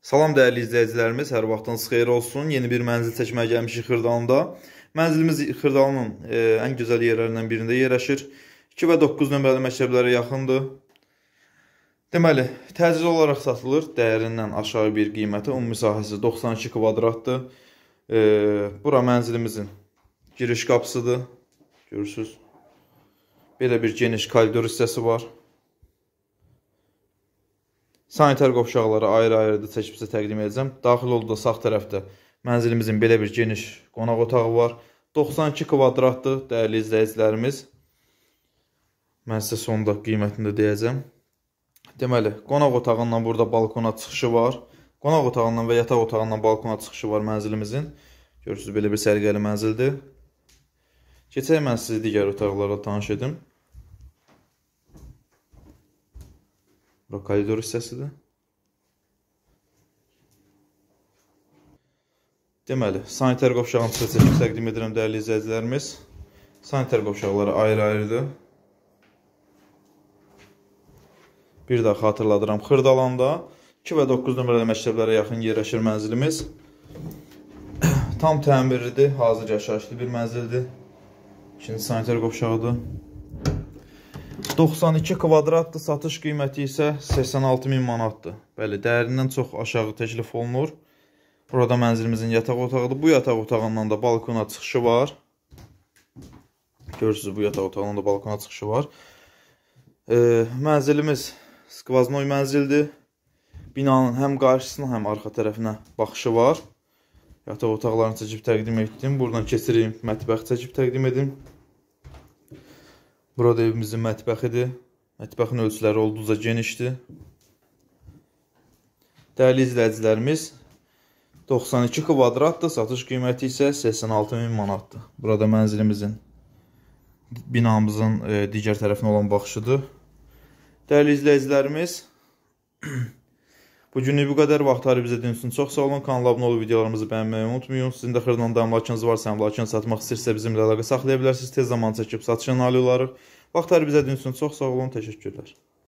Salam dəyərli izləyicilərimiz, hər vaxtınız xeyir olsun. Yeni bir mənzil çəkməyə gəlmişik Xırdalında. Mənzilimiz Xırdalının ən gözəl yerlərindən birində yerləşir. 2 və 9 nömrəli məktəblərə yaxındır. Deməli, təcili olaraq satılır. Dəyərindən aşağı bir qiyməti, ümumi sahəsi 92 kvadratdır. Bura mənzilimizin giriş qapısıdır. Görürsünüz. Belə bir geniş koridor hissəsi var. Sanitar qovşaqları ayrı-ayrı çəkib sizə təqdim edəcəm. Daxil olduqda sağ tərəfdə mənzilimizin belə bir geniş qonaq otağı var. 92 kvadratdır, dəyərli izləyicilərimiz. Mən sizə sonunda qiymətini də deyəcəm. Deməli, qonaq otağından burada balkona çıxışı var. Qonaq otağından və yataq otağından balkona çıxışı var mənzilimizin. Görürsünüz, belə bir sərgəli mənzildir. Keçək mən sizi digər otaqlarla tanış edim. Bura koridor hissəsidir. Deməli, sanitar qovşağını sizə çəkib təqdim edirəm dəyərli izləyicilərimiz. Sanitar qovşaqları ayrı-ayrıdır. Bir daha xatırladıram, Xırdalanda 2 və 9 nömrəli məktəblərə yaxın yerləşir mənzilimiz. Tam təmirlidir, hazır yaşayışlı bir mənzildir. İkinci sanitar qovşağıdır. 92 kvadratdır, satış qiyməti isə 86.000 manatdır. Bəli, dəyərindən çox aşağı təklif olunur. Burada mənzilimizin yataq otağıdır. Bu yataq otağından da balkona çıxışı var. Görürsünüz, bu yataq otağından da balkona çıxışı var. Mənzilimiz skvaznoy mənzildir. Binanın həm qarşısına, həm arxa tərəfinə baxışı var. Yataq otaqlarını çəkib təqdim etdim. Buradan keçireyim, mətbəx çəkib təqdim edim. Burada evimizin mətbəxidir. Mətbəxin ölçüləri olduqca genişdir. Dəyərli izləyicilərimiz, 92 kvadratdır, satış qiyməti isə 86.000 manatdır. Burada mənzilimizin, binamızın digər tərəfinə olan baxışıdır. Dəyərli izləyicilərimiz, bugünlük bu qədər. Vaxtları bizə dinlədiyiniz üçün çox sağ olun. Kanala abunə olub videolarımızı bəyənməyi unutmayın. Sizin də Xırdalanda əmlakınız varsa, əmlakını satmaq istəyirsə bizimlə əlaqə saxlaya bilərsiniz. Tez zaman çəkib satışına nail olarıq. Vaxtları bizə dinlədiyiniz üçün çox sağ olun. Təşəkkürlər.